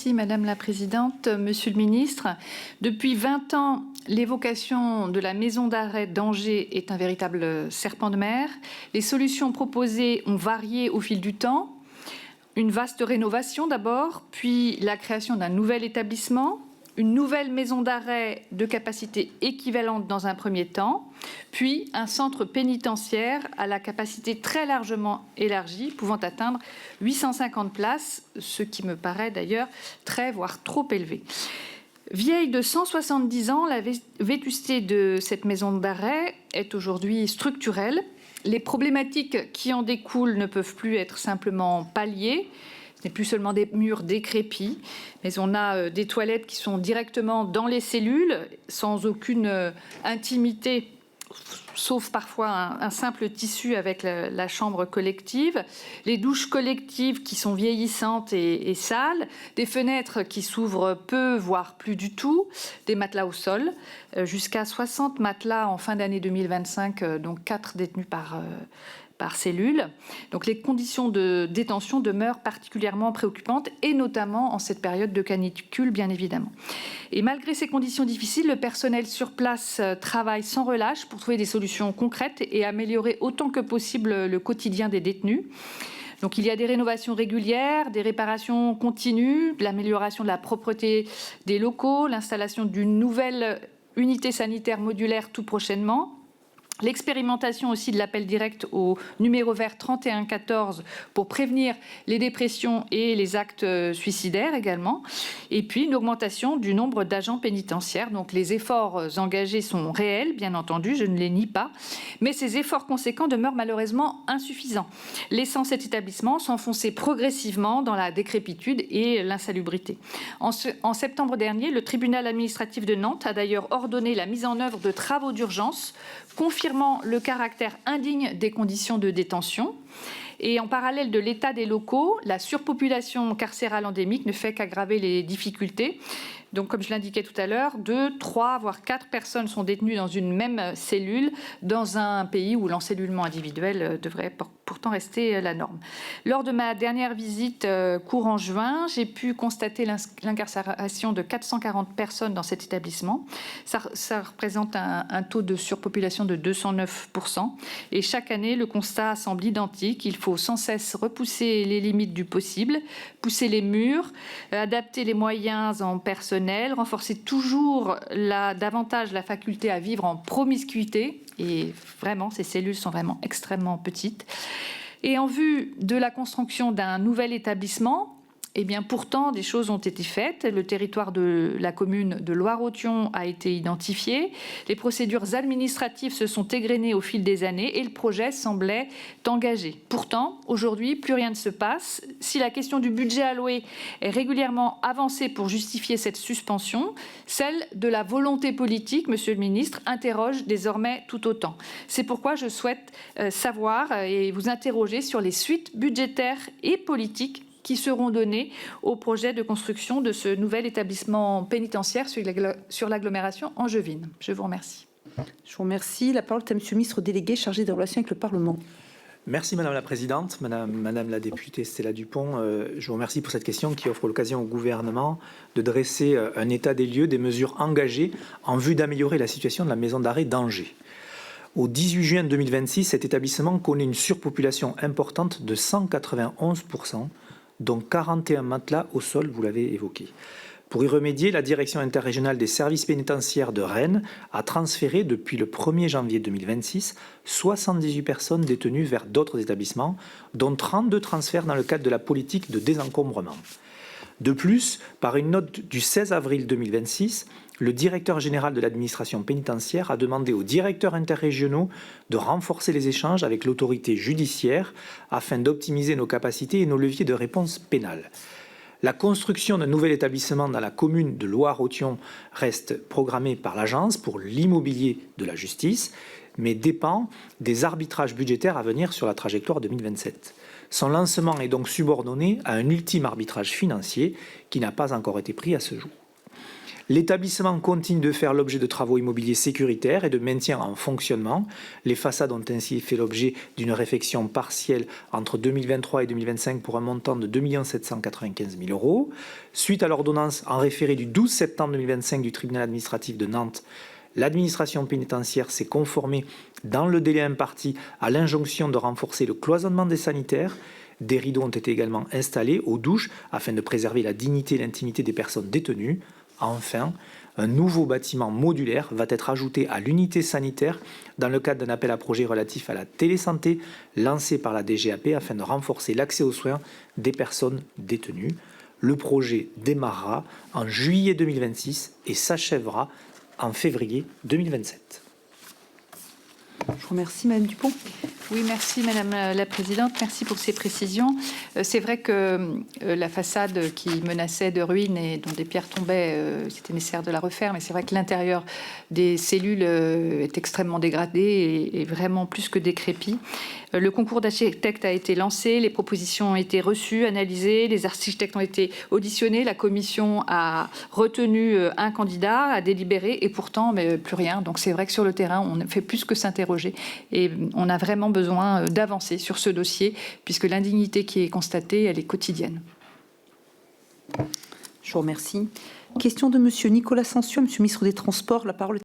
Merci Madame la Présidente. Monsieur le Ministre, depuis 20 ans, l'évocation de la maison d'arrêt d'Angers est un véritable serpent de mer. Les solutions proposées ont varié au fil du temps. Une vaste rénovation d'abord, puis la création d'un nouvel établissement, une nouvelle maison d'arrêt de capacité équivalente dans un premier temps, puis un centre pénitentiaire à la capacité très largement élargie, pouvant atteindre 850 places, ce qui me paraît d'ailleurs très, voire trop élevé. Vieille de 170 ans, la vétusté de cette maison d'arrêt est aujourd'hui structurelle. Les problématiques qui en découlent ne peuvent plus être simplement palliées. Ce n'est plus seulement des murs décrépits, mais on a des toilettes qui sont directement dans les cellules, sans aucune intimité, sauf parfois un simple tissu avec la chambre collective, les douches collectives qui sont vieillissantes et sales, des fenêtres qui s'ouvrent peu, voire plus du tout, des matelas au sol, jusqu'à 60 matelas en fin d'année 2025, donc 4 détenus par cellule. Donc les conditions de détention demeurent particulièrement préoccupantes et notamment en cette période de canicule, bien évidemment. Et malgré ces conditions difficiles, le personnel sur place travaille sans relâche pour trouver des solutions concrètes et améliorer autant que possible le quotidien des détenus. Donc il y a des rénovations régulières, des réparations continues, l'amélioration de la propreté des locaux, l'installation d'une nouvelle unité sanitaire modulaire tout prochainement. L'expérimentation aussi de l'appel direct au numéro vert 3114 pour prévenir les dépressions et les actes suicidaires également. Et puis une augmentation du nombre d'agents pénitentiaires. Donc les efforts engagés sont réels, bien entendu, je ne les nie pas. Mais ces efforts conséquents demeurent malheureusement insuffisants, laissant cet établissement s'enfoncer progressivement dans la décrépitude et l'insalubrité. En septembre dernier, le tribunal administratif de Nantes a d'ailleurs ordonné la mise en œuvre de travaux d'urgence confirmant le caractère indigne des conditions de détention. Et en parallèle de l'état des locaux, la surpopulation carcérale endémique ne fait qu'aggraver les difficultés. Donc, comme je l'indiquais tout à l'heure, 2, 3, voire 4 personnes sont détenues dans une même cellule dans un pays où l'encellulement individuel devrait pourtant rester la norme. Lors de ma dernière visite courant juin, j'ai pu constater l'incarcération de 440 personnes dans cet établissement. Ça représente un taux de surpopulation de 209%. Et chaque année, le constat semble identique. Il faut sans cesse repousser les limites du possible, pousser les murs, adapter les moyens en personnel, renforcer toujours davantage la faculté à vivre en promiscuité. Et vraiment, ces cellules sont vraiment extrêmement petites. Et en vue de la construction d'un nouvel établissement, eh bien, pourtant, des choses ont été faites. Le territoire de la commune de Loire-Othion a été identifié. Les procédures administratives se sont égrenées au fil des années et le projet semblait engagé. Pourtant, aujourd'hui, plus rien ne se passe. Si la question du budget alloué est régulièrement avancée pour justifier cette suspension, celle de la volonté politique, Monsieur le Ministre, interroge désormais tout autant. C'est pourquoi je souhaite savoir et vous interroger sur les suites budgétaires et politiques qui seront donnés au projet de construction de ce nouvel établissement pénitentiaire sur l'agglomération angevine. Je vous remercie. Je vous remercie. La parole est à Monsieur le ministre délégué chargé des relations avec le Parlement. Merci Madame la Présidente, Madame la députée Stella Dupont. Je vous remercie pour cette question qui offre l'occasion au gouvernement de dresser un état des lieux des mesures engagées en vue d'améliorer la situation de la maison d'arrêt d'Angers. Au 18 juin 2026, cet établissement connaît une surpopulation importante de 191%, dont 41 matelas au sol, vous l'avez évoqué. Pour y remédier, la direction interrégionale des services pénitentiaires de Rennes a transféré depuis le 1er janvier 2026 78 personnes détenues vers d'autres établissements, dont 32 transferts dans le cadre de la politique de désencombrement. De plus, par une note du 16 avril 2026, le directeur général de l'administration pénitentiaire a demandé aux directeurs interrégionaux de renforcer les échanges avec l'autorité judiciaire afin d'optimiser nos capacités et nos leviers de réponse pénale. La construction d'un nouvel établissement dans la commune de Loire-Othion reste programmée par l'Agence pour l'immobilier de la justice, mais dépend des arbitrages budgétaires à venir sur la trajectoire 2027. Son lancement est donc subordonné à un ultime arbitrage financier qui n'a pas encore été pris à ce jour. L'établissement continue de faire l'objet de travaux immobiliers sécuritaires et de maintien en fonctionnement. Les façades ont ainsi fait l'objet d'une réfection partielle entre 2023 et 2025 pour un montant de 2 795 000 €. Suite à l'ordonnance en référé du 12 septembre 2025 du tribunal administratif de Nantes, l'administration pénitentiaire s'est conformée dans le délai imparti à l'injonction de renforcer le cloisonnement des sanitaires. Des rideaux ont été également installés aux douches afin de préserver la dignité et l'intimité des personnes détenues. Enfin, un nouveau bâtiment modulaire va être ajouté à l'unité sanitaire dans le cadre d'un appel à projet relatif à la télésanté lancé par la DGAP afin de renforcer l'accès aux soins des personnes détenues. Le projet démarrera en juillet 2026 et s'achèvera en février 2027. Je vous remercie, Madame Dupont. Oui, merci Madame la Présidente, merci pour ces précisions. C'est vrai que la façade qui menaçait de ruine et dont des pierres tombaient, c'était nécessaire de la refaire, mais c'est vrai que l'intérieur des cellules est extrêmement dégradé et vraiment plus que décrépit. Le concours d'architectes a été lancé, les propositions ont été reçues, analysées, les architectes ont été auditionnés, la commission a retenu un candidat, a délibéré et pourtant plus rien. Donc c'est vrai que sur le terrain, on ne fait plus que s'interroger et on a vraiment besoin d'avancer sur ce dossier puisque l'indignité qui est constatée, elle est quotidienne. Je vous remercie. Question de Monsieur Nicolas Sansu, Monsieur le ministre des Transports. La parole est